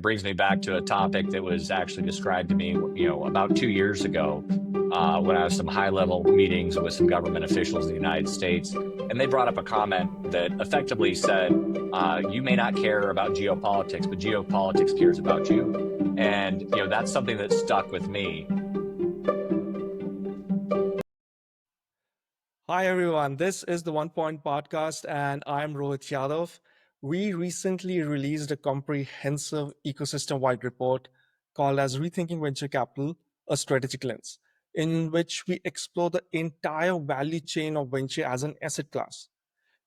Brings me back to a topic that was actually described to me, about 2 years ago, when I was some high-level meetings with some government officials in the United States, and they brought up a comment that effectively said, "You may not care about geopolitics, but geopolitics cares about you." And that's something that stuck with me. Hi, everyone. This is the One Point Podcast, and I'm Rohit Yadav. We recently released a comprehensive ecosystem wide report called as Rethinking Venture Capital, a strategic lens, in which we explore the entire value chain of venture as an asset class.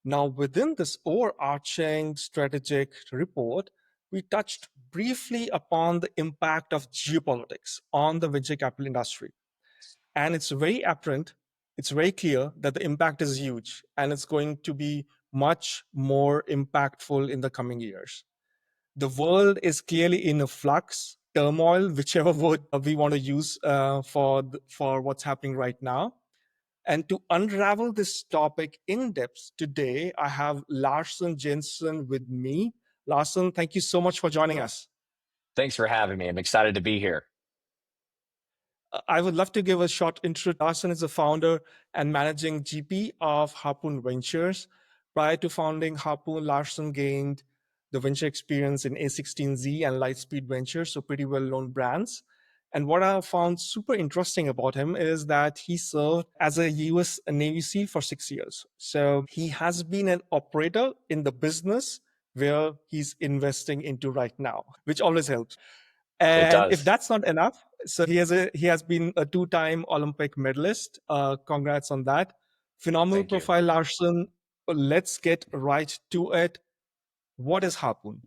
Now, within this overarching strategic report, we touched briefly upon the impact of geopolitics on the venture capital industry. And it's very apparent, it's very clear that the impact is huge and it's going to be much more impactful in the coming years. The world is clearly in a flux, turmoil, whichever word we want to use for what's happening right now. And to unravel this topic in depth today, I have Larsen Jensen with me. Larsen, thank you so much for joining us. Thanks for having me. I'm excited to be here. I would love to give a short intro. Larsen is the founder and managing GP of Harpoon Ventures. Prior to founding Harpoon, Larsen gained the venture experience in A16Z and Lightspeed Ventures, so pretty well-known brands. And what I found super interesting about him is that he served as a US Navy SEAL for 6 years. So he has been an operator in the business where he's investing into right now, which always helps. It And if does. that's not enough, so he has been a 2-time Olympic medalist. Congrats on that. Phenomenal Thank you. profile, Larsen. Let's get right to it. What is Harpoon?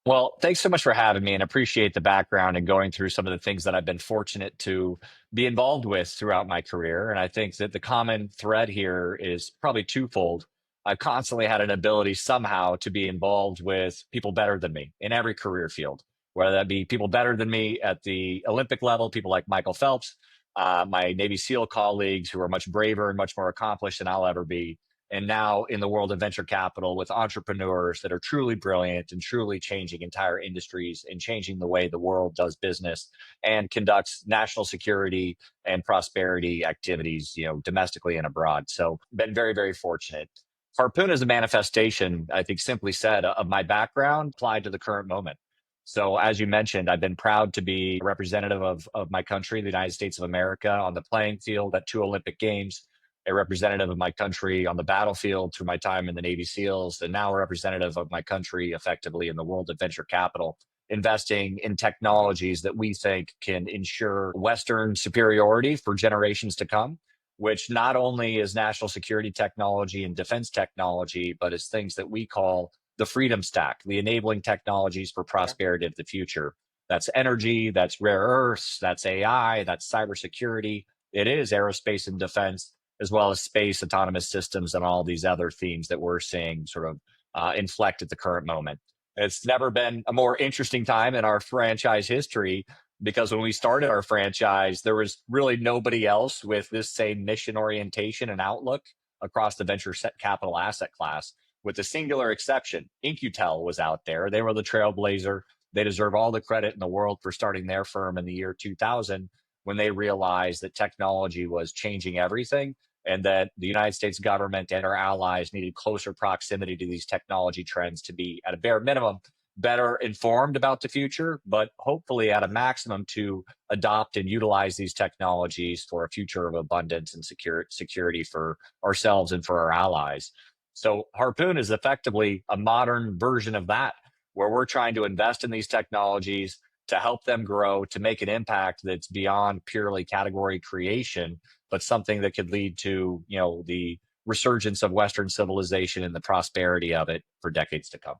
Well, thanks so much for having me and appreciate the background and going through some of the things that I've been fortunate to be involved with throughout my career. And I think that the common thread here is probably twofold. I've constantly had an ability somehow to be involved with people better than me in every career field, whether that be people better than me at the Olympic level, people like Michael Phelps, my Navy SEAL colleagues who are much braver and much more accomplished than I'll ever be, and now in the world of venture capital with entrepreneurs that are truly brilliant and truly changing entire industries and changing the way the world does business and conducts national security and prosperity activities, domestically and abroad. So been very, very fortunate. Harpoon is a manifestation, I think simply said, of my background applied to the current moment. So as you mentioned, I've been proud to be a representative of my country, the United States of America, on the playing field at 2 Olympic Games, a representative of my country on the battlefield through my time in the Navy SEALs, and now a representative of my country effectively in the world of venture capital, investing in technologies that we think can ensure Western superiority for generations to come, which not only is national security technology and defense technology, but is things that we call the freedom stack, the enabling technologies for prosperity of the future. That's energy, that's rare earths, that's AI, that's cybersecurity. It is aerospace and defense, as well as space, autonomous systems, and all these other themes that we're seeing sort of inflect at the current moment. It's never been a more interesting time in our franchise history because when we started our franchise, there was really nobody else with this same mission orientation and outlook across the venture capital asset class, with the singular exception. InQtel was out there. They were the trailblazer. They deserve all the credit in the world for starting their firm in the year 2000 when they realized that technology was changing everything and that the United States government and our allies needed closer proximity to these technology trends to be, at a bare minimum, better informed about the future, but hopefully at a maximum to adopt and utilize these technologies for a future of abundance and security for ourselves and for our allies. So Harpoon is effectively a modern version of that, where we're trying to invest in these technologies to help them grow, to make an impact that's beyond purely category creation, but something that could lead to, the resurgence of Western civilization and the prosperity of it for decades to come.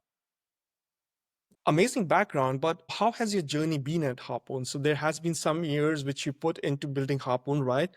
Amazing background, but how has your journey been at Harpoon? So there has been some years which you put into building Harpoon, right?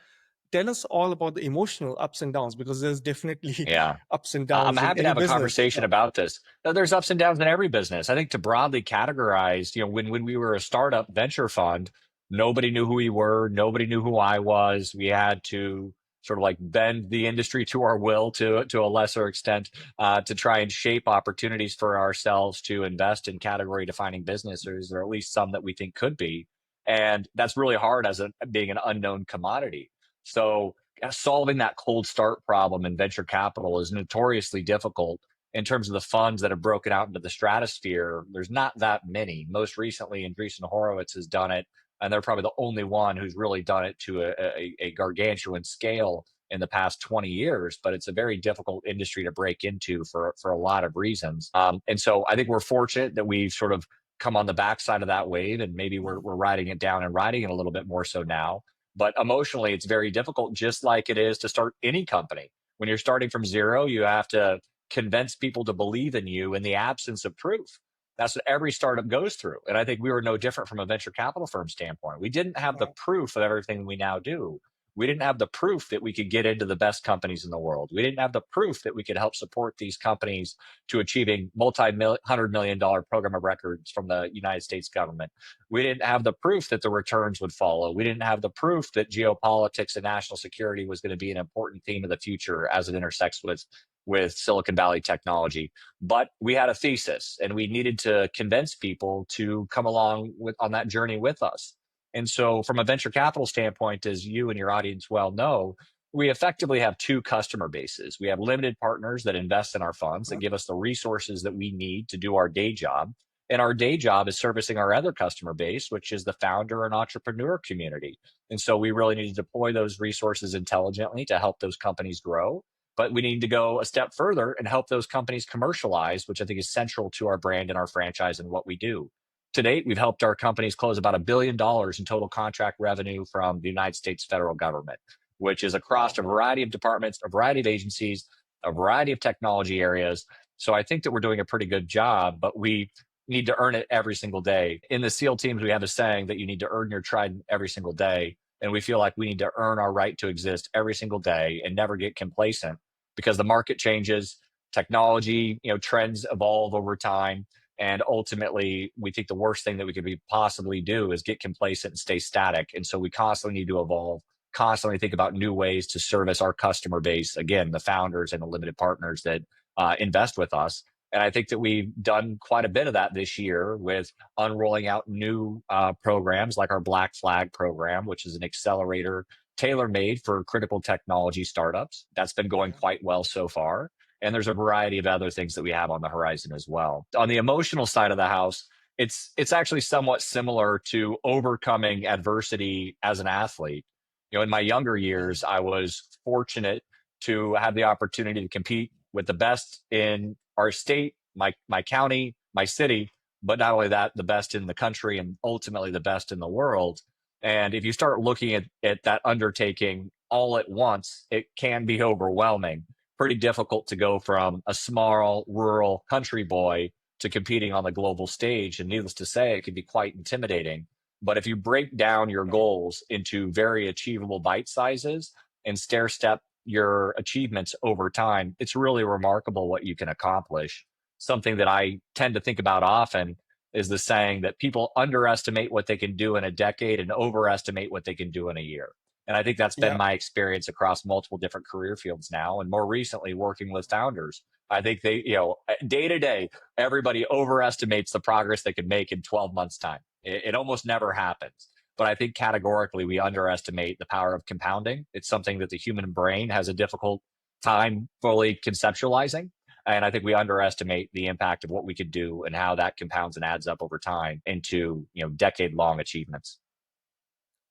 Tell us all about the emotional ups and downs, because there's definitely Yeah. ups and I'm downs in happy to any have a business. conversation about this. Now, there's ups and downs in every business. I think to broadly categorize, when we were a startup venture fund, nobody knew who we were. Nobody knew who I was. We had to sort of like bend the industry to our will to a lesser extent, to try and shape opportunities for ourselves to invest in category defining businesses, or at least some that we think could be. And that's really hard as being an unknown commodity. So solving that cold start problem in venture capital is notoriously difficult. In terms of the funds that have broken out into the stratosphere, there's not that many. Most recently, Andreessen Horowitz has done it, and they're probably the only one who's really done it to a gargantuan scale in the past 20 years. But it's a very difficult industry to break into for a lot of reasons. And so I think we're fortunate that we've sort of come on the backside of that wave, and maybe we're riding it down and riding it a little bit more so now. But emotionally, it's very difficult, just like it is to start any company. When you're starting from zero, you have to convince people to believe in you in the absence of proof. That's what every startup goes through. And I think we were no different from a venture capital firm standpoint. We didn't have the proof of everything we now do. We didn't have the proof that we could get into the best companies in the world. We didn't have the proof that we could help support these companies to achieving $100 million program of records from the United States government. We didn't have the proof that the returns would follow. We didn't have the proof that geopolitics and national security was going to be an important theme of the future as it intersects with Silicon Valley technology. But we had a thesis, and we needed to convince people to come along on that journey with us. And so from a venture capital standpoint, as you and your audience well know, we effectively have two customer bases. We have limited partners that invest in our funds, that give us the resources that we need to do our day job. And our day job is servicing our other customer base, which is the founder and entrepreneur community. And so we really need to deploy those resources intelligently to help those companies grow. But we need to go a step further and help those companies commercialize, which I think is central to our brand and our franchise and what we do. To date, we've helped our companies close about $1 billion in total contract revenue from the United States federal government, which is across a variety of departments, a variety of agencies, a variety of technology areas. So I think that we're doing a pretty good job, but we need to earn it every single day. In the SEAL teams, we have a saying that you need to earn your trident every single day. And we feel like we need to earn our right to exist every single day and never get complacent, because the market changes, technology, trends evolve over time. And ultimately, we think the worst thing that we could possibly do is get complacent and stay static. And so we constantly need to evolve, constantly think about new ways to service our customer base. Again, the founders and the limited partners that invest with us. And I think that we've done quite a bit of that this year with unrolling out new programs like our Black Flag program, which is an accelerator tailor-made for critical technology startups. That's been going quite well so far. And there's a variety of other things that we have on the horizon as well. On the emotional side of the house, it's actually somewhat similar to overcoming adversity as an athlete. In my younger years, I was fortunate to have the opportunity to compete with the best in our state, my county, my city, but not only that, the best in the country and ultimately the best in the world. And if you start looking at that undertaking all at once, it can be overwhelming. Pretty difficult to go from a small rural country boy to competing on the global stage. And needless to say, it can be quite intimidating. But if you break down your goals into very achievable bite sizes and stair step your achievements over time, it's really remarkable what you can accomplish. Something that I tend to think about often is the saying that people underestimate what they can do in a decade and overestimate what they can do in a year. And I think that's been my experience across multiple different career fields now. And more recently, working with founders, I think they, day to day, everybody overestimates the progress they can make in 12 months' time. It almost never happens. But I think categorically, we underestimate the power of compounding. It's something that the human brain has a difficult time fully conceptualizing. And I think we underestimate the impact of what we could do and how that compounds and adds up over time into, decade-long achievements.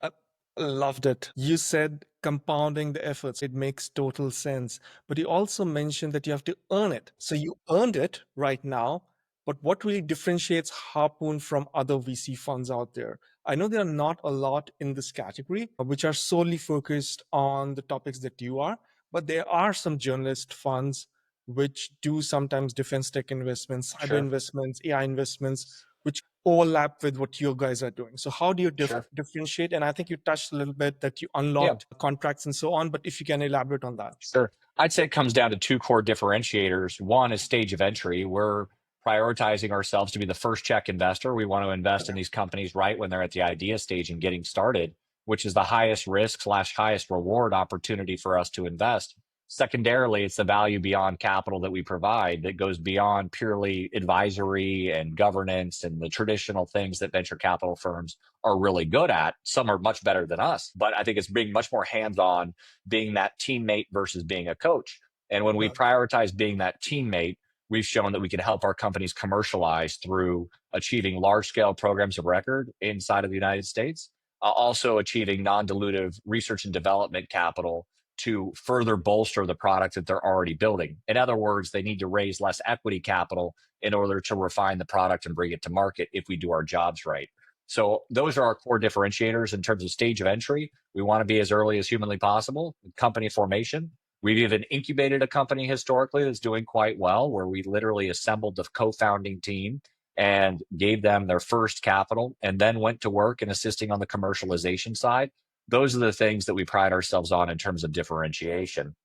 I loved it. You said compounding the efforts. It makes total sense. But you also mentioned that you have to earn it. So you earned it right now. But what really differentiates Harpoon from other VC funds out there? I know there are not a lot in this category, which are solely focused on the topics that you are, but there are some journalist funds which do sometimes defense tech investments, cyber investments, AI investments, which overlap with what you guys are doing. So how do you differentiate? And I think you touched a little bit that you unlocked contracts and so on, but if you can elaborate on that. Sure. I'd say it comes down to two core differentiators. One is stage of entry. We're prioritizing ourselves to be the first check investor. We want to invest in these companies right when they're at the idea stage and getting started. which is the highest risk slash highest reward opportunity for us to invest. Secondarily, it's the value beyond capital that we provide that goes beyond purely advisory and governance and the traditional things that venture capital firms are really good at. Some are much better than us, but I think it's being much more hands-on, being that teammate versus being a coach. And when we prioritize being that teammate, we've shown that we can help our companies commercialize through achieving large-scale programs of record inside of the United States, also achieving non-dilutive research and development capital to further bolster the product that they're already building. In other words, they need to raise less equity capital in order to refine the product and bring it to market if we do our jobs right. So those are our core differentiators in terms of stage of entry. We want to be as early as humanly possible. Company formation. We've even incubated a company historically that's doing quite well, where we literally assembled the co-founding team and gave them their first capital and then went to work and assisting on the commercialization side. Those are the things that we pride ourselves on in terms of differentiation.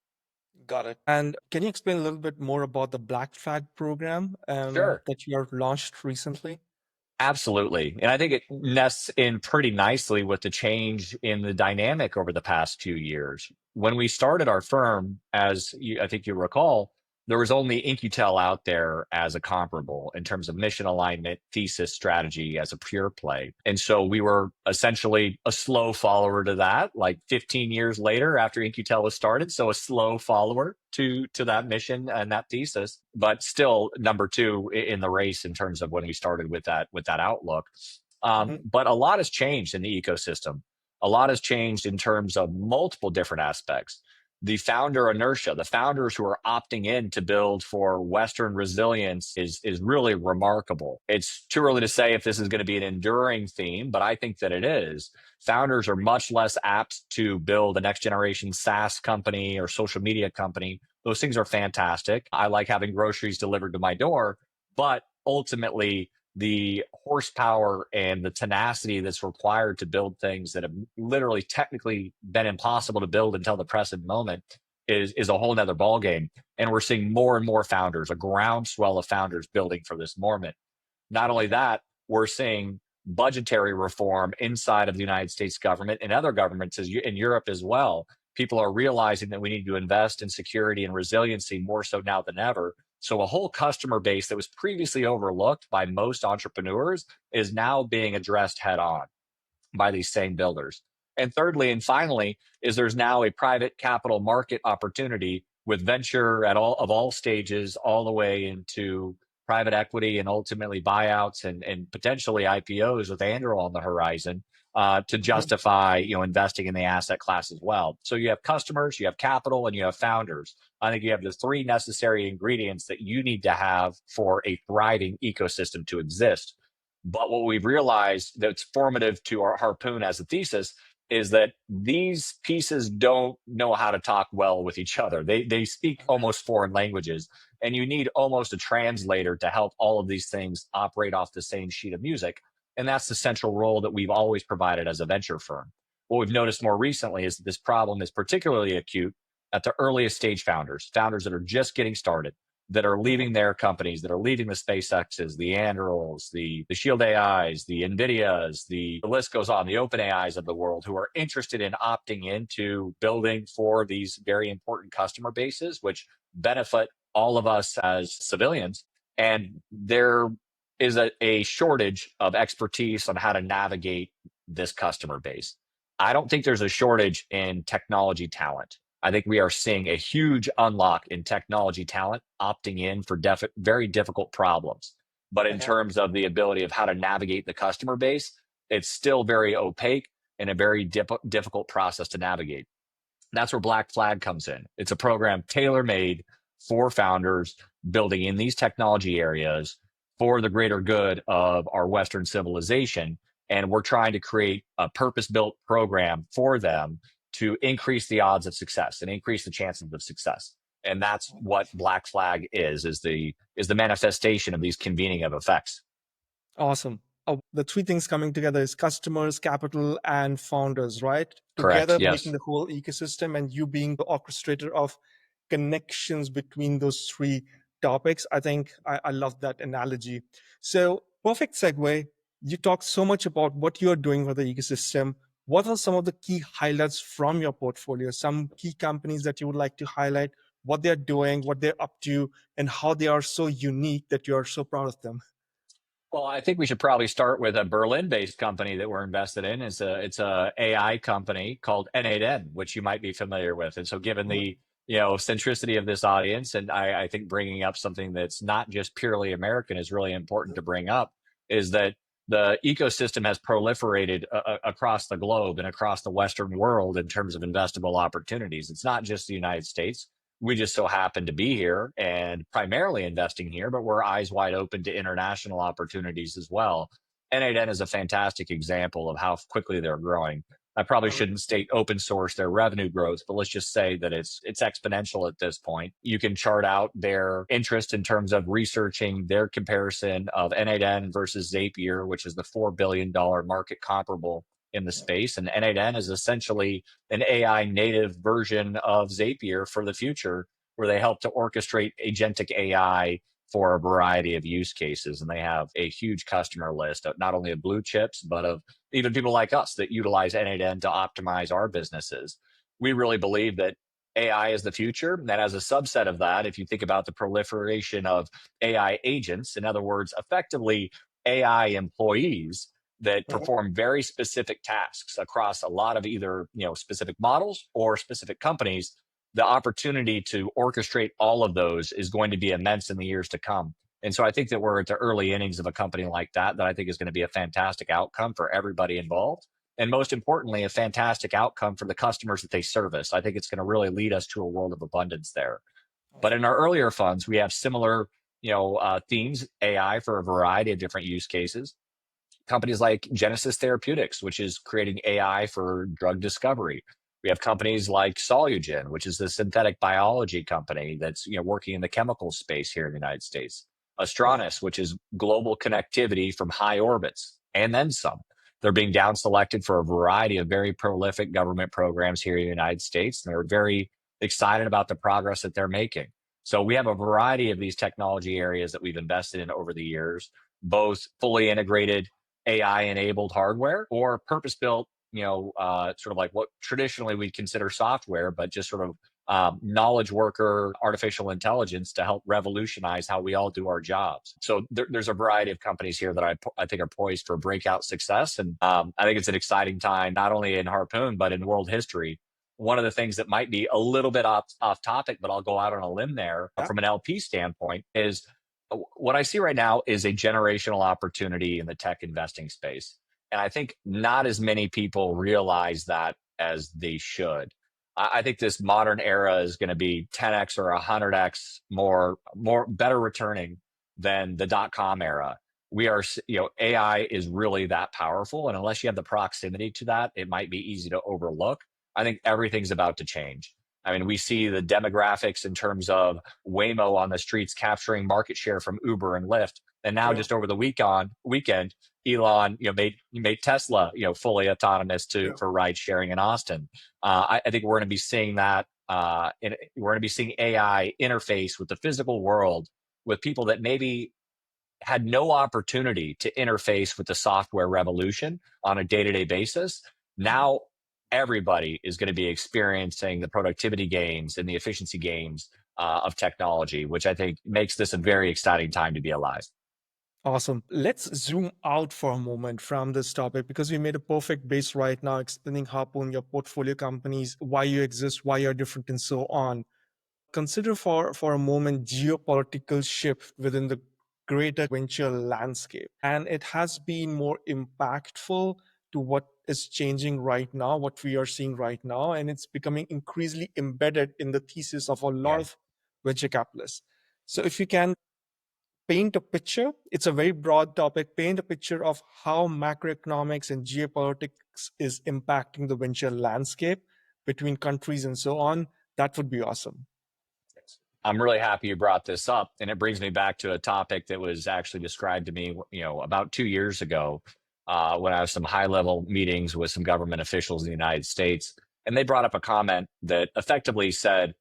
Got it. And can you explain a little bit more about the Black Flag program Sure. that you have launched recently? Absolutely. And I think it nests in pretty nicely with the change in the dynamic over the past 2 years. When we started our firm, I think you recall, there was only InQtel out there as a comparable in terms of mission alignment, thesis, strategy as a pure play. And so we were essentially a slow follower to that, like 15 years later after InQtel was started. So a slow follower to that mission and that thesis, but still number two in the race in terms of when we started with that outlook. But a lot has changed in the ecosystem. A lot has changed in terms of multiple different aspects. The founder inertia, the founders who are opting in to build for Western resilience is really remarkable. It's too early to say if this is going to be an enduring theme, but I think that it is. Founders are much less apt to build a next generation SaaS company or social media company. Those things are fantastic. I like having groceries delivered to my door, but ultimately the horsepower and the tenacity that's required to build things that have literally technically been impossible to build until the present moment is a whole nother ballgame. And we're seeing more and more founders, a groundswell of founders building for this moment. Not only that, we're seeing budgetary reform inside of the United States government and other governments in Europe as well. People are realizing that we need to invest in security and resiliency more so now than ever. So a whole customer base that was previously overlooked by most entrepreneurs is now being addressed head on by these same builders. And thirdly, and finally, is there's now a private capital market opportunity with venture at all stages, all the way into private equity and ultimately buyouts and potentially IPOs with Andrew on the horizon to justify investing in the asset class as well. So you have customers, you have capital, and you have founders. I think you have the three necessary ingredients that you need to have for a thriving ecosystem to exist. But what we've realized that's formative to our Harpoon as a thesis is that these pieces don't know how to talk well with each other. They speak almost foreign languages, and you need almost a translator to help all of these things operate off the same sheet of music. And that's the central role that we've always provided as a venture firm. What we've noticed more recently is that this problem is particularly acute at the earliest stage founders that are just getting started, that are leaving their companies, that are leaving the SpaceXs, the Andurils, the Shield AIs, the NVIDIAs, the list goes on, the Open AIs of the world, who are interested in opting into building for these very important customer bases, which benefit all of us as civilians. And there is a shortage of expertise on how to navigate this customer base. I don't think there's a shortage in technology talent. I think we are seeing a huge unlock in technology talent opting in for very difficult problems. But in terms of the ability of how to navigate the customer base, it's still very opaque and a very difficult process to navigate. That's where Black Flag comes in. It's a program tailor-made for founders building in these technology areas for the greater good of our Western civilization. And we're trying to create a purpose-built program for them to increase the odds of success and increase the chances of success. And that's what Black Flag is the manifestation of these convening of effects. Awesome. The three things coming together is customers, capital, and founders, right? Correct. Together making Yes. the whole ecosystem, and you being the orchestrator of connections between those three topics. I think I love that analogy. So, perfect segue. You talk so much about what you're doing for the ecosystem. What are some of the key highlights from your portfolio? Some key companies that you would like to highlight, what they're doing, what they're up to, and how they are so unique that you are so proud of them. Well, I think we should probably start with a Berlin-based company that we're invested in. It's a AI company called N8N, which you might be familiar with. And so, given Mhm. the centricity of this audience, and I think bringing up something that's not just purely American is really important to bring up, is that the ecosystem has proliferated across the globe and across the Western world in terms of investable opportunities. It's not just the United States. We just so happen to be here and primarily investing here, but we're eyes wide open to international opportunities as well. N8N is a fantastic example of how quickly they're growing. I probably shouldn't state open source their revenue growth, but let's just say that it's exponential at this point. You can chart out their interest in terms of researching their comparison of N8N versus Zapier, which is the $4 billion market comparable in the space. And N8N is essentially an AI native version of Zapier for the future, where they help to orchestrate agentic AI for a variety of use cases. And they have a huge customer list, of not only of blue chips, but of even people like us that utilize N8N to optimize our businesses. We really believe that AI is the future. And as a subset of that, if you think about the proliferation of AI agents, in other words, effectively AI employees that Mhm. perform very specific tasks across a lot of either specific models or specific companies, the opportunity to orchestrate all of those is going to be immense in the years to come. And so I think that we're at the early innings of a company like that I think is going to be a fantastic outcome for everybody involved. And most importantly, a fantastic outcome for the customers that they service. I think it's going to really lead us to a world of abundance there. But in our earlier funds, we have similar, themes, AI for a variety of different use cases. Companies like Genesis Therapeutics, which is creating AI for drug discovery. We have companies like Solugen, which is the synthetic biology company that's working in the chemical space here in the United States. Astranis, which is global connectivity from high orbits, and then some. They're being down selected for a variety of very prolific government programs here in the United States. And they're very excited about the progress that they're making. So we have a variety of these technology areas that we've invested in over the years, both fully integrated AI enabled hardware or purpose built, sort of like what traditionally we'd consider software, but just sort of knowledge worker, artificial intelligence to help revolutionize how we all do our jobs. So there's a variety of companies here that I think are poised for breakout success. And I think it's an exciting time, not only in Harpoon, but in world history. One of the things that might be a little bit off topic, but I'll go out on a limb there Yeah. from an LP standpoint is what I see right now is a generational opportunity in the tech investing space. And I think not as many people realize that as they should. I think this modern era is going to be 10x or 100x more better returning than the dot-com era. We are, AI is really that powerful. And unless you have the proximity to that, it might be easy to overlook. I think everything's about to change. I mean, we see the demographics in terms of Waymo on the streets capturing market share from Uber and Lyft. And now Yeah. just over the weekend, Elon, made Tesla, fully autonomous for ride sharing in Austin. I think we're going to be seeing that. We're going to be seeing AI interface with the physical world with people that maybe had no opportunity to interface with the software revolution on a day-to-day basis. Now everybody is going to be experiencing the productivity gains and the efficiency gains of technology, which I think makes this a very exciting time to be alive. Awesome. Let's zoom out for a moment from this topic because we made a perfect base right now explaining Harpoon, your portfolio companies, why you exist, why you're different, and so on. Consider for a moment geopolitical shift within the greater venture landscape. And it has been more impactful to what is changing right now, what we are seeing right now. And it's becoming increasingly embedded in the thesis of a lot Yeah. of venture capitalists. So if you can paint a picture, it's a very broad topic, paint a picture of how macroeconomics and geopolitics is impacting the venture landscape between countries and so on, that would be awesome. I'm really happy you brought this up. And it brings me back to a topic that was actually described to me, about 2 years ago, when I was some high level meetings with some government officials in the United States. And they brought up a comment that effectively said,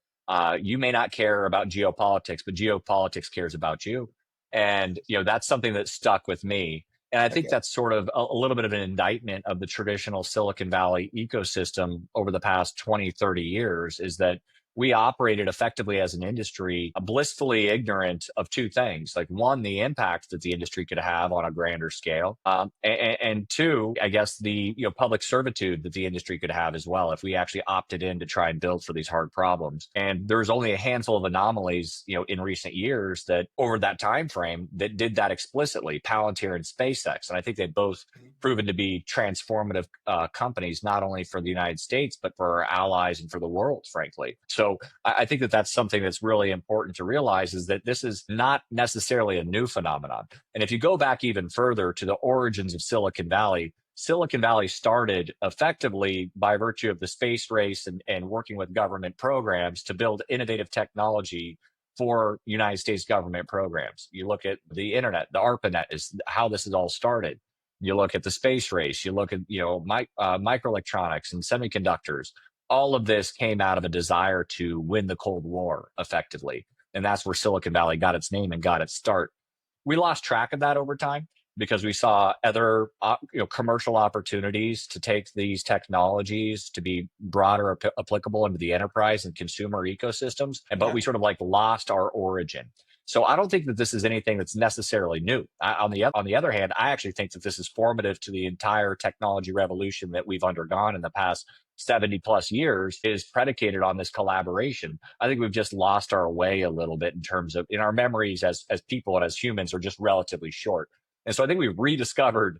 you may not care about geopolitics, but geopolitics cares about you. And, that's something that stuck with me. And I think Okay. that's sort of a little bit of an indictment of the traditional Silicon Valley ecosystem over the past 20, 30 years, is that we operated effectively as an industry, blissfully ignorant of two things. Like, one, the impact that the industry could have on a grander scale, and two, I guess the public servitude that the industry could have as well if we actually opted in to try and build for these hard problems. And there's only a handful of anomalies, in recent years that over that time frame that did that explicitly, Palantir and SpaceX. And I think they've both proven to be transformative companies, not only for the United States, but for our allies and for the world, frankly. So I think that that's something that's really important to realize, is that this is not necessarily a new phenomenon. And if you go back even further to the origins of Silicon Valley, Silicon Valley started effectively by virtue of the space race and working with government programs to build innovative technology for United States government programs. You look at the internet, the ARPANET is how this is all started. You look at the space race, you look at microelectronics and semiconductors. All of this came out of a desire to win the Cold War effectively. And that's where Silicon Valley got its name and got its start. We lost track of that over time because we saw other commercial opportunities to take these technologies to be broader applicable into the enterprise and consumer ecosystems, but Yeah. we sort of like lost our origin. So I don't think that this is anything that's necessarily new. On the other hand, I actually think that this is formative to the entire technology revolution that we've undergone in the past 70 plus years, is predicated on this collaboration. I think we've just lost our way a little bit in terms of, in our memories as people and as humans are just relatively short. And so I think we've rediscovered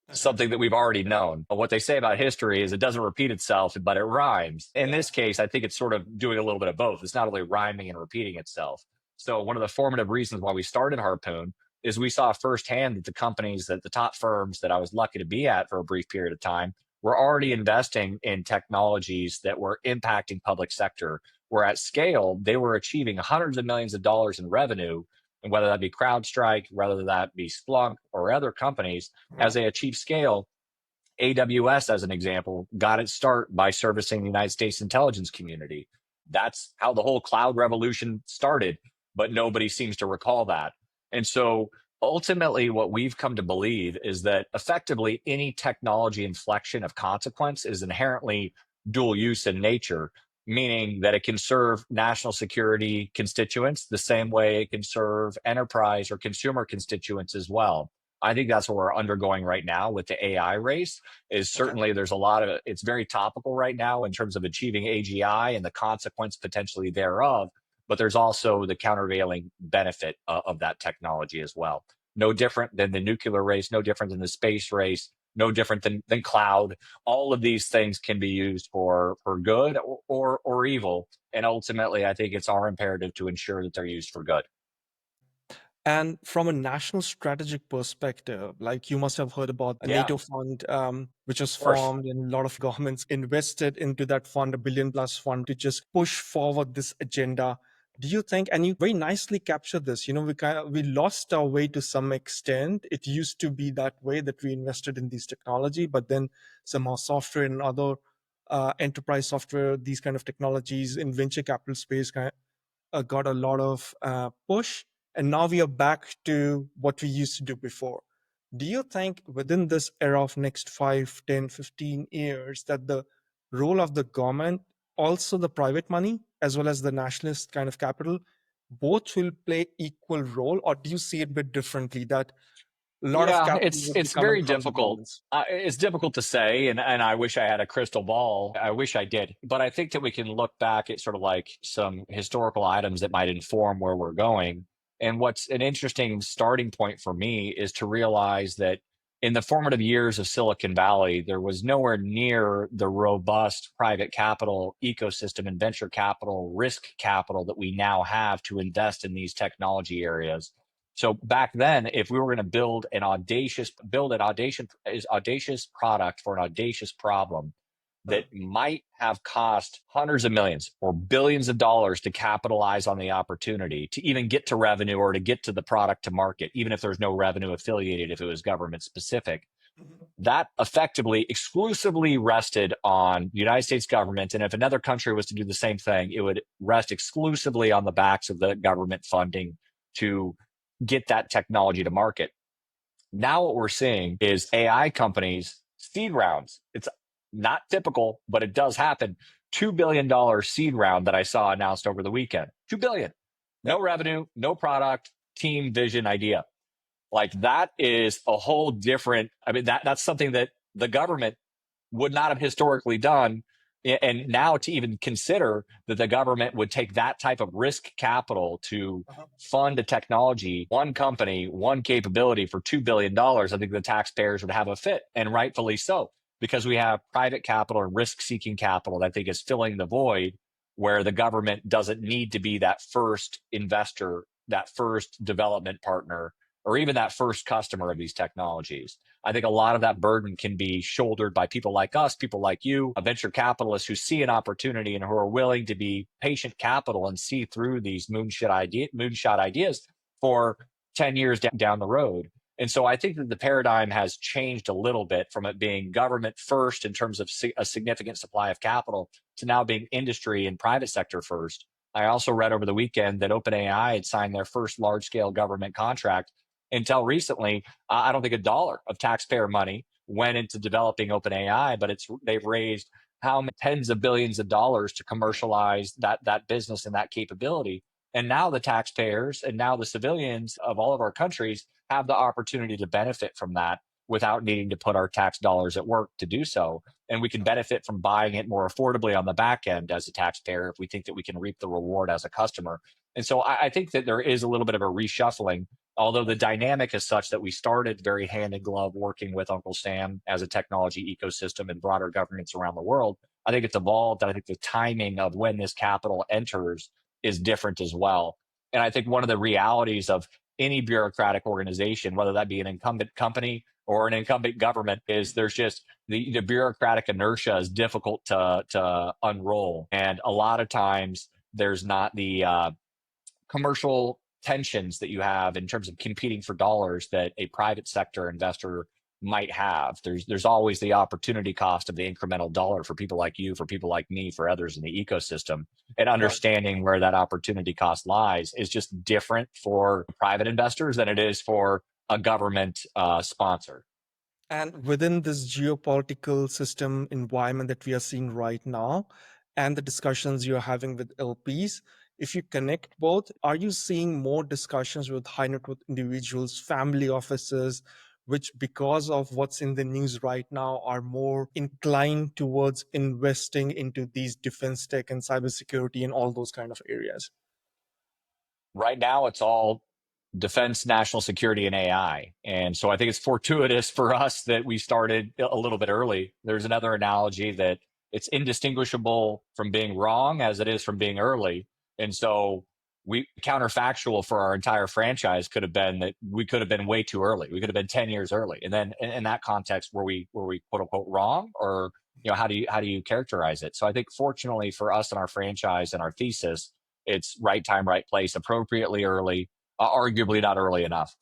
Okay. something that we've already known. But what they say about history is it doesn't repeat itself, but it rhymes. In Yeah. this case, I think it's sort of doing a little bit of both. It's not only rhyming and repeating itself. So one of the formative reasons why we started Harpoon is we saw firsthand that the companies, that the top firms that I was lucky to be at for a brief period of time, were already investing in technologies that were impacting public sector, where at scale, they were achieving hundreds of millions of dollars in revenue. And whether that be CrowdStrike, whether that be Splunk or other companies, as they achieve scale, AWS, as an example, got its start by servicing the United States intelligence community. That's how the whole cloud revolution started, but nobody seems to recall that. And so ultimately, what we've come to believe is that effectively any technology inflection of consequence is inherently dual use in nature, meaning that it can serve national security constituents the same way it can serve enterprise or consumer constituents as well. I think that's what we're undergoing right now with the AI race. Is Okay. certainly there's a lot of, it's very topical right now in terms of achieving AGI and the consequence potentially thereof, but there's also the countervailing benefit of that technology as well. No different than the nuclear race, no different than the space race, no different than cloud. All of these things can be used for good or evil, and ultimately I think it's our imperative to ensure that they're used for good. And from a national strategic perspective, like you must have heard about a Yeah, NATO fund, which was of course. formed, and a lot of governments invested into that fund, $1 billion+ fund to just push forward this agenda. Do you think, and you very nicely captured this, we lost our way to some extent. It used to be that way that we invested in these technology, but then somehow software and other enterprise software, these kind of technologies in venture capital space got a lot of push, and now we are back to what we used to do before. Do you think within this era of next 5, 10, 15 years that the role of the government, also the private money, as well as the nationalist kind of capital, both will play equal role, or do you see it a bit differently that a lot of Yeah, capital it's would be it's coming very from the difficult. governments? It's difficult to say, and I wish I had a crystal ball. I wish I did, but I think that we can look back at sort of like some historical items that might inform where we're going. And what's an interesting starting point for me is to realize that in the formative years of Silicon Valley, there was nowhere near the robust private capital ecosystem and venture capital, risk capital that we now have to invest in these technology areas. So back then, if we were going to build an audacious product for an audacious problem that might have cost hundreds of millions or billions of dollars to capitalize on the opportunity, to even get to revenue or to get to the product to market, even if there's no revenue affiliated, if it was government specific, that effectively exclusively rested on the United States government. And if another country was to do the same thing, it would rest exclusively on the backs of the government funding to get that technology to market. Now what we're seeing is AI companies, seed rounds. It's not typical, but it does happen. $2 billion seed round that I saw announced over the weekend. 2 billion. No Yep. revenue, no product, team, vision, idea. Like that is a whole different, I mean, that's something that the government would not have historically done. And now to even consider that the government would take that type of risk capital to Uh-huh. fund a technology, one company, one capability for $2 billion, I think the taxpayers would have a fit, and rightfully so, because we have private capital and risk seeking capital that I think is filling the void where the government doesn't need to be that first investor, that first development partner, or even that first customer of these technologies. I think a lot of that burden can be shouldered by people like us, people like you, venture capitalists who see an opportunity and who are willing to be patient capital and see through these moonshot ideas for 10 years down the road. And so I think that the paradigm has changed a little bit from it being government first in terms of a significant supply of capital to now being industry and private sector first. I also read over the weekend that OpenAI had signed their first large scale government contract. Until recently, I don't think a dollar of taxpayer money went into developing OpenAI, but they've raised how many tens of billions of dollars to commercialize that business and that capability. And now the taxpayers and now the civilians of all of our countries have the opportunity to benefit from that without needing to put our tax dollars at work to do so. And we can benefit from buying it more affordably on the back end as a taxpayer if we think that we can reap the reward as a customer. And so I think that there is a little bit of a reshuffling, although the dynamic is such that we started very hand in glove working with Uncle Sam as a technology ecosystem and broader governance around the world. I think it's evolved. And I think the timing of when this capital enters is different as well. And I think one of the realities of any bureaucratic organization, whether that be an incumbent company or an incumbent government, is there's just the bureaucratic inertia is difficult to unroll. And a lot of times there's not the commercial tensions that you have in terms of competing for dollars that a private sector investor might have. There's always the opportunity cost of the incremental dollar for people like you, for people like me, for others in the ecosystem. And Right. understanding where that opportunity cost lies is just different for private investors than it is for a government sponsor. And within this geopolitical system environment that we are seeing right now, and the discussions you're having with LPs, if you connect both, are you seeing more discussions with high net worth individuals, family offices, which, because of what's in the news right now, are more inclined towards investing into these defense tech and cybersecurity and all those kind of areas? Right now, it's all defense, national security, and AI. And so I think it's fortuitous for us that we started a little bit early. There's another analogy that it's indistinguishable from being wrong as it is from being early. And so we counterfactual for our entire franchise could have been that we could have been way too early. We could have been 10 years early. And then in that context, were we quote unquote wrong, or how do you characterize it? So I think fortunately for us and our franchise and our thesis, it's right time, right place, appropriately early, arguably not early enough.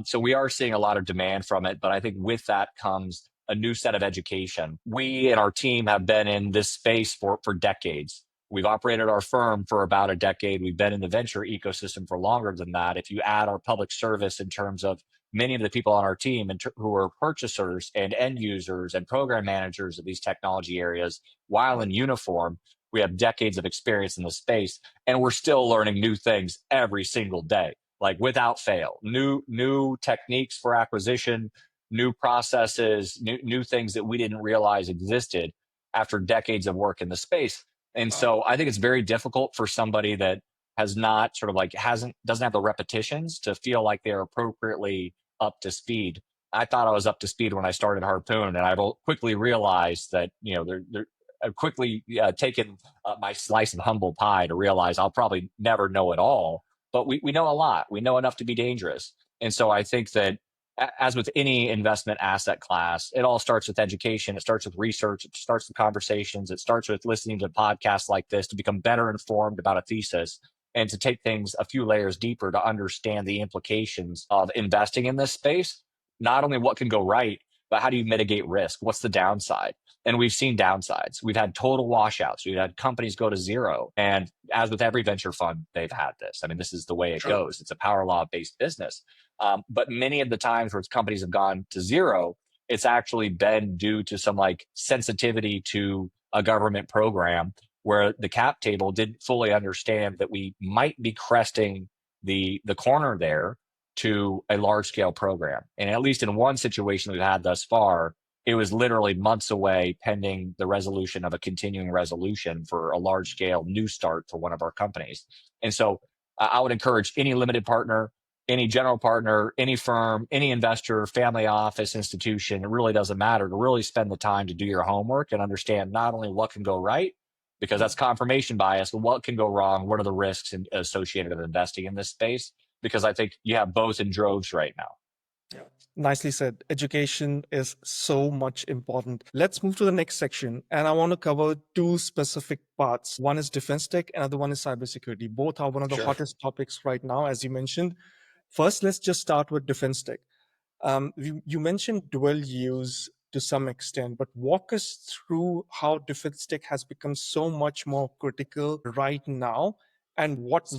So we are seeing a lot of demand from it, but I think with that comes a new set of education. We and our team have been in this space for decades. We've operated our firm for about a decade. We've been in the venture ecosystem for longer than that. If you add our public service in terms of many of the people on our team who are purchasers and end users and program managers of these technology areas, while in uniform, we have decades of experience in the space, and we're still learning new things every single day, like without fail. New techniques for acquisition, new processes, new things that we didn't realize existed after decades of work in the space. And Wow. so I think it's very difficult for somebody that has not sort of like doesn't have the repetitions to feel like they're appropriately up to speed. I thought I was up to speed when I started Harpoon, and I quickly realized that I've quickly taken my slice of humble pie to realize I'll probably never know it all, but we know a lot. We know enough to be dangerous. And so I think that, as with any investment asset class, it all starts with education. It starts with research. It starts with conversations. It starts with listening to podcasts like this to become better informed about a thesis and to take things a few layers deeper to understand the implications of investing in this space. Not only what can go right, but how do you mitigate risk? What's the downside? And we've seen downsides. We've had total washouts. We've had companies go to zero. And as with every venture fund, they've had this. I mean, this is the way it Sure. goes. It's a power law based business. But many of the times where companies have gone to zero, it's actually been due to some like sensitivity to a government program where the cap table didn't fully understand that we might be cresting the corner there to a large scale program. And at least in one situation we've had thus far, it was literally months away pending the resolution of a continuing resolution for a large scale new start for one of our companies. And so I would encourage any limited partner, any general partner, any firm, any investor, family office, institution, it really doesn't matter, to really spend the time to do your homework and understand not only what can go right, because that's confirmation bias, but what can go wrong, what are the risks associated with investing in this space, because I think you have both in droves right now. Nicely said. Education is so much important. Let's move to the next section. And I want to cover two specific parts. One is defense tech, another one is cybersecurity. Both are one of the hottest topics right now, as you mentioned. First, let's just start with defense tech. You mentioned dual use to some extent, but walk us through how defense tech has become so much more critical right now, and what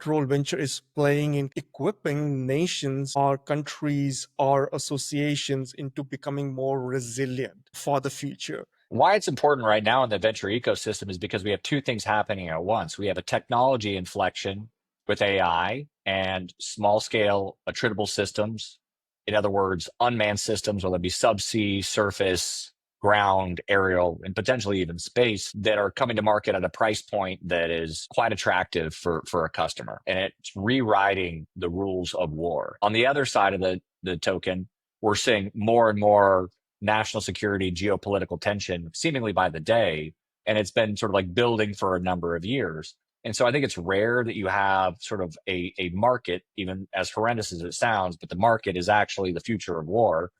role venture is playing in equipping nations or countries or associations into becoming more resilient for the future. Why it's important right now in the venture ecosystem is because we have two things happening at once. We have a technology inflection with AI and small scale attritable systems. In other words, unmanned systems, whether it be subsea, surface, ground, aerial, and potentially even space, that are coming to market at a price point that is quite attractive for a customer. And it's rewriting the rules of war. On the other side of the token, we're seeing more and more national security, geopolitical tension seemingly by the day. And it's been sort of like building for a number of years. And so I think it's rare that you have sort of a market, even as horrendous as it sounds, but the market is actually the future of war,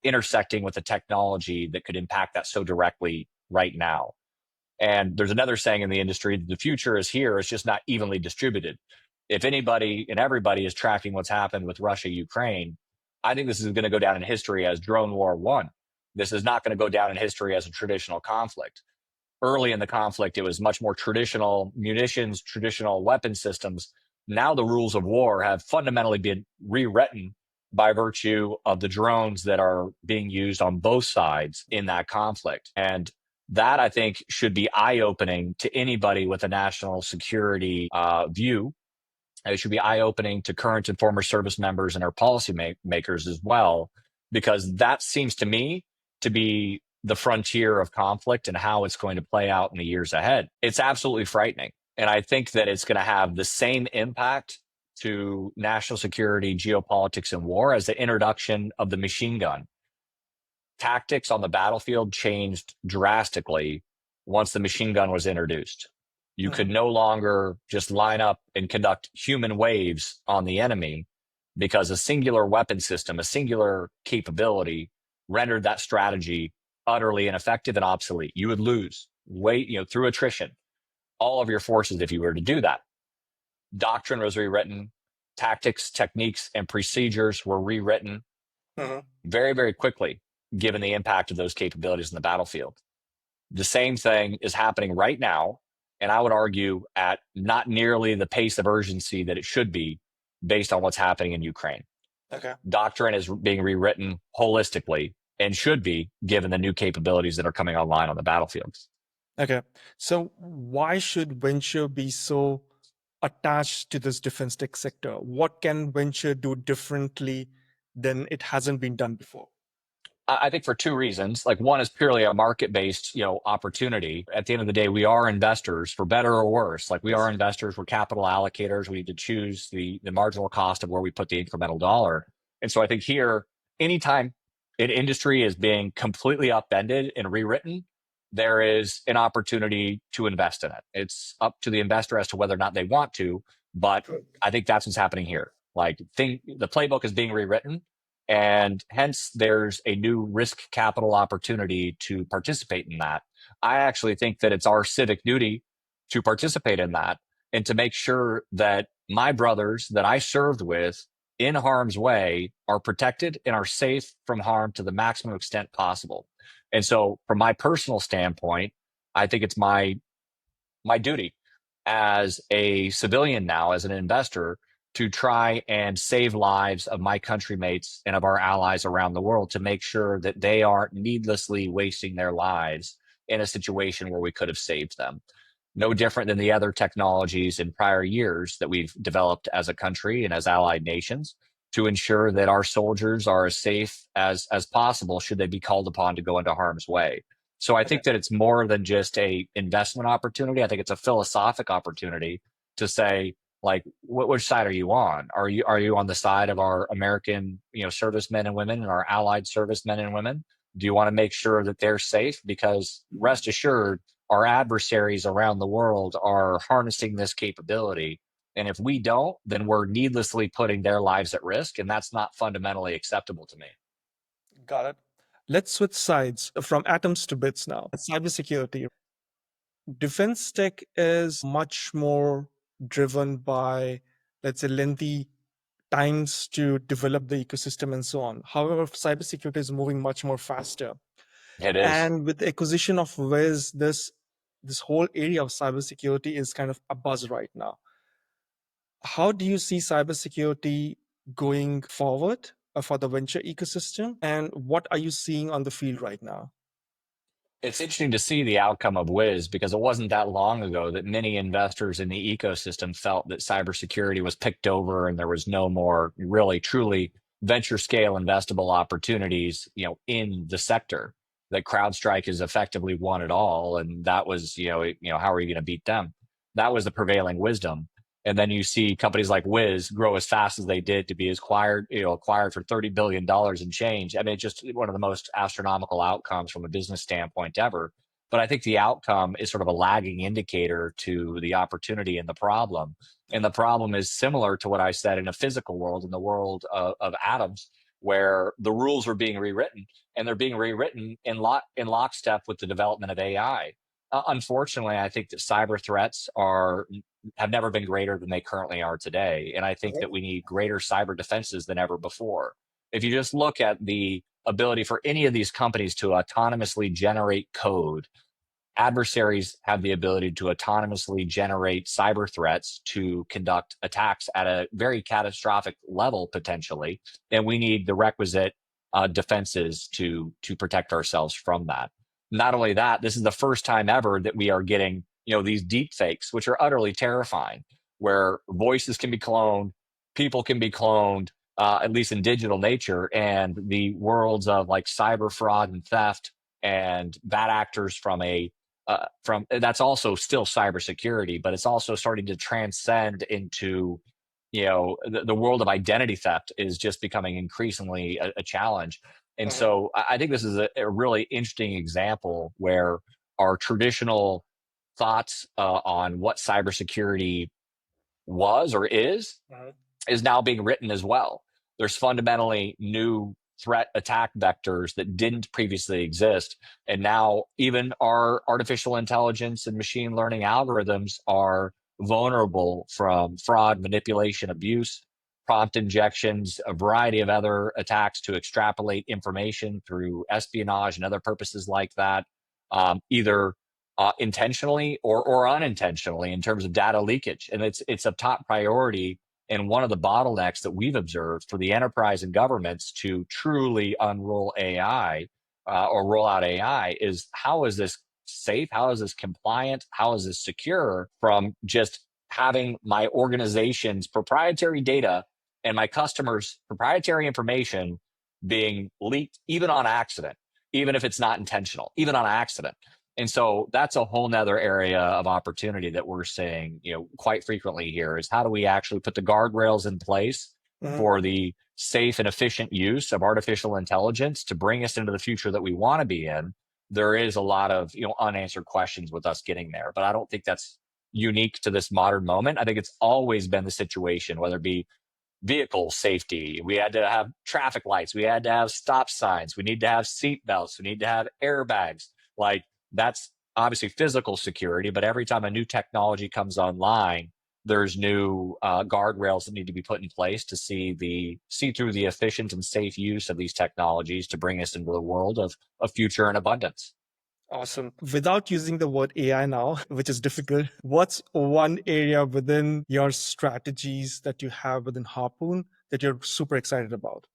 intersecting with the technology that could impact that so directly right now. And there's another saying in the industry, the future is here, it's just not evenly distributed. If anybody and everybody is tracking what's happened with Russia, Ukraine, I think this is going to go down in history as drone war one. This is not going to go down in history as a traditional conflict. Early in the conflict, it was much more traditional munitions, traditional weapon systems. Now the rules of war have fundamentally been rewritten by virtue of the drones that are being used on both sides in that conflict. And that, I think, should be eye-opening to anybody with a national security view. It should be eye-opening to current and former service members and our policy makers as well, because that seems to me to be the frontier of conflict and how it's going to play out in the years ahead. It's absolutely frightening. And I think that it's going to have the same impact to national security, geopolitics, and war as the introduction of the machine gun. Tactics on the battlefield changed drastically once the machine gun was introduced. You could no longer just line up and conduct human waves on the enemy, because a singular weapon system, a singular capability rendered that strategy utterly ineffective and obsolete. You would lose through attrition, all of your forces if you were to do that. Doctrine was rewritten, tactics, techniques, and procedures were rewritten very, very quickly, given the impact of those capabilities in the battlefield. The same thing is happening right now, and I would argue at not nearly the pace of urgency that it should be based on what's happening in Ukraine. Okay. Doctrine is being rewritten holistically and should be, given the new capabilities that are coming online on the battlefields. Okay. So why should venture be so attached to this defense tech sector? What can venture do differently than it hasn't been done before? I think for two reasons. Like, one is purely a market-based, opportunity. At the end of the day, we are investors, for better or worse. Like, we are investors, we're capital allocators. We need to choose the marginal cost of where we put the incremental dollar. And so I think here, anytime an industry is being completely upended and rewritten, there is an opportunity to invest in it. It's up to the investor as to whether or not they want to, but I think that's what's happening here. Like, the playbook is being rewritten, and hence there's a new risk capital opportunity to participate in that. I actually think that it's our civic duty to participate in that and to make sure that my brothers that I served with in harm's way are protected and are safe from harm to the maximum extent possible. And so from my personal standpoint, I think it's my duty as a civilian now, as an investor, to try and save lives of my countrymates and of our allies around the world to make sure that they aren't needlessly wasting their lives in a situation where we could have saved them. No different than the other technologies in prior years that we've developed as a country and as allied nations to ensure that our soldiers are as safe as possible should they be called upon to go into harm's way. So I Okay. think that it's more than just a investment opportunity. I think it's a philosophic opportunity to say, like, which side are you on? Are you on the side of our American, servicemen and women and our allied servicemen and women? Do you want to make sure that they're safe? Because rest assured, our adversaries around the world are harnessing this capability. And if we don't, then we're needlessly putting their lives at risk. And that's not fundamentally acceptable to me. Got it. Let's switch sides from atoms to bits now. Cybersecurity. Defense tech is much more driven by, let's say, lengthy times to develop the ecosystem and so on. However, cybersecurity is moving much more faster. It is. And with the acquisition of Wiz, this whole area of cybersecurity is kind of a buzz right now. How do you see cybersecurity going forward for the venture ecosystem? And what are you seeing on the field right now? It's interesting to see the outcome of Wiz because it wasn't that long ago that many investors in the ecosystem felt that cybersecurity was picked over and there was no more really truly venture scale investable opportunities, in the sector. That CrowdStrike has effectively won it all, and that was, how are you going to beat them? That was the prevailing wisdom. And then you see companies like Wiz grow as fast as they did to be acquired for $30 billion and change. I mean, it's just one of the most astronomical outcomes from a business standpoint ever. But I think the outcome is sort of a lagging indicator to the opportunity and the problem. And the problem is similar to what I said in a physical world, in the world of atoms, where the rules are being rewritten, and they're being rewritten in lockstep with the development of AI. Unfortunately, I think that cyber threats have never been greater than they currently are today. And I think that we need greater cyber defenses than ever before. If you just look at the ability for any of these companies to autonomously generate code, adversaries have the ability to autonomously generate cyber threats to conduct attacks at a very catastrophic level potentially, and we need the requisite defenses to protect ourselves from that. Not only that, this is the first time ever that we are getting these deep fakes, which are utterly terrifying, where voices can be cloned, people can be cloned, at least in digital nature, and the worlds of like cyber fraud and theft and bad actors from that's also still cybersecurity, but it's also starting to transcend into the world of identity theft is just becoming increasingly a challenge. And so I think this is a really interesting example where our traditional thoughts on what cybersecurity was or is now being written as well. There's fundamentally new threat attack vectors that didn't previously exist. And now even our artificial intelligence and machine learning algorithms are vulnerable from fraud, manipulation, abuse, prompt injections, a variety of other attacks to extrapolate information through espionage and other purposes like that, either intentionally or unintentionally in terms of data leakage. And it's a top priority and one of the bottlenecks that we've observed for the enterprise and governments to truly unroll AI or roll out AI is how is this safe? How is this compliant? How is this secure from just having my organization's proprietary data and my customers' proprietary information being leaked, even on accident, even if it's not intentional, even on accident. And so that's a whole nother area of opportunity that we're seeing, quite frequently here is how do we actually put the guardrails in place for the safe and efficient use of artificial intelligence to bring us into the future that we want to be in. There is a lot of, unanswered questions with us getting there, but I don't think that's unique to this modern moment. I think it's always been the situation, whether it be vehicle safety. We had to have traffic lights. We had to have stop signs. We need to have seat belts. We need to have airbags. Like that's obviously physical security, but every time a new technology comes online, there's new guardrails that need to be put in place to see through the efficient and safe use of these technologies to bring us into the world of future and abundance. Awesome. Without using the word AI now, which is difficult, what's one area within your strategies that you have within Harpoon that you're super excited about?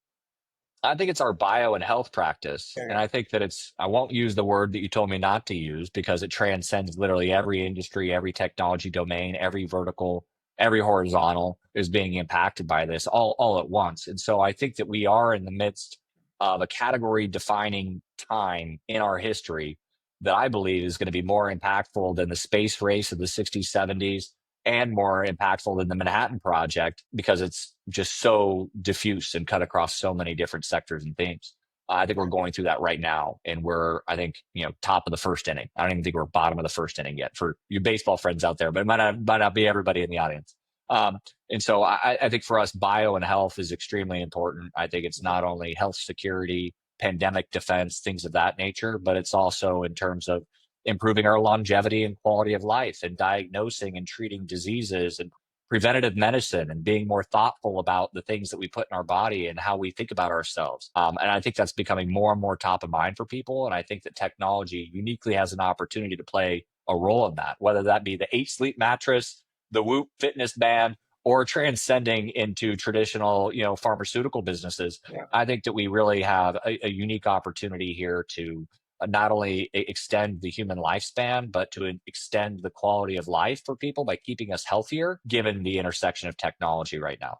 I think it's our bio and health practice. Yeah, And I think that I won't use the word that you told me not to use because it transcends literally every industry, every technology domain, every vertical, every horizontal is being impacted by this all at once. And so I think that we are in the midst of a category defining time in our history that I believe is going to be more impactful than the space race of the 60s, 70s, and more impactful than the Manhattan Project because it's just so diffuse and cut across so many different sectors and themes. I think we're going through that right now, and I think, top of the first inning. I don't even think we're bottom of the first inning yet for you baseball friends out there, but it might not be everybody in the audience. And so I think for us, bio and health is extremely important. I think it's not only health security, pandemic defense, things of that nature, but it's also in terms of improving our longevity and quality of life and diagnosing and treating diseases and preventative medicine and being more thoughtful about the things that we put in our body and how we think about ourselves. And I think that's becoming more and more top of mind for people. And I think that technology uniquely has an opportunity to play a role in that, whether that be the 8 Sleep mattress, the Whoop fitness band, or transcending into traditional, pharmaceutical businesses. yeah. I think that we really have a unique opportunity here to not only extend the human lifespan, but to extend the quality of life for people by keeping us healthier, given the intersection of technology right now.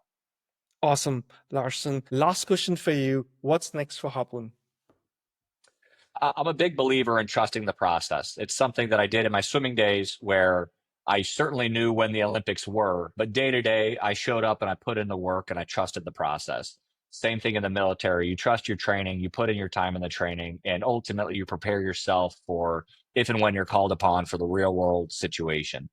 Awesome, Larsen. Last question for you. What's next for Harpoon? I'm a big believer in trusting the process. It's something that I did in my swimming days where I certainly knew when the Olympics were, but day to day, I showed up and I put in the work and I trusted the process. Same thing in the military. You trust your training, you put in your time in the training, and ultimately you prepare yourself for if and when you're called upon for the real world situation.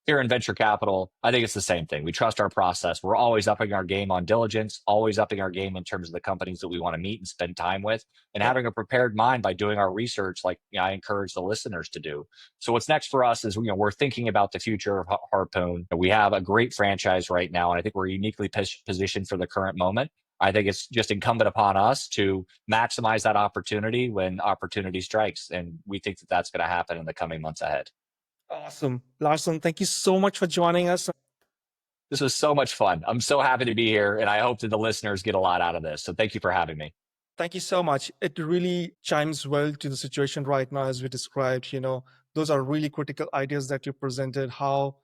Here in venture capital, I think it's the same thing. We trust our process. We're always upping our game on diligence, always upping our game in terms of the companies that we want to meet and spend time with, and Yeah. having a prepared mind by doing our research, like I encourage the listeners to do. So what's next for us is we're thinking about the future of Harpoon. We have a great franchise right now, and I think we're uniquely positioned for the current moment. I think it's just incumbent upon us to maximize that opportunity when opportunity strikes, and we think that that's going to happen in the coming months ahead. Awesome. Larsen, thank you so much for joining us. This was so much fun. I'm so happy to be here, and I hope that the listeners get a lot out of this. So thank you for having me. Thank you so much. It really chimes well to the situation right now as we described. Those are really critical ideas that you presented, how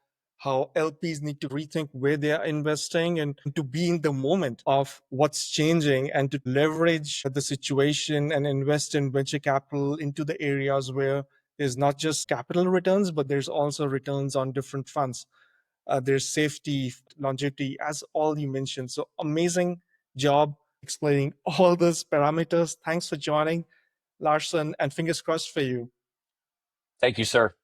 LPs need to rethink where they are investing and to be in the moment of what's changing and to leverage the situation and invest in venture capital into the areas where there's not just capital returns, but there's also returns on different funds. There's safety, longevity, as all you mentioned. So amazing job explaining all those parameters. Thanks for joining, Larsen, and fingers crossed for you. Thank you, sir.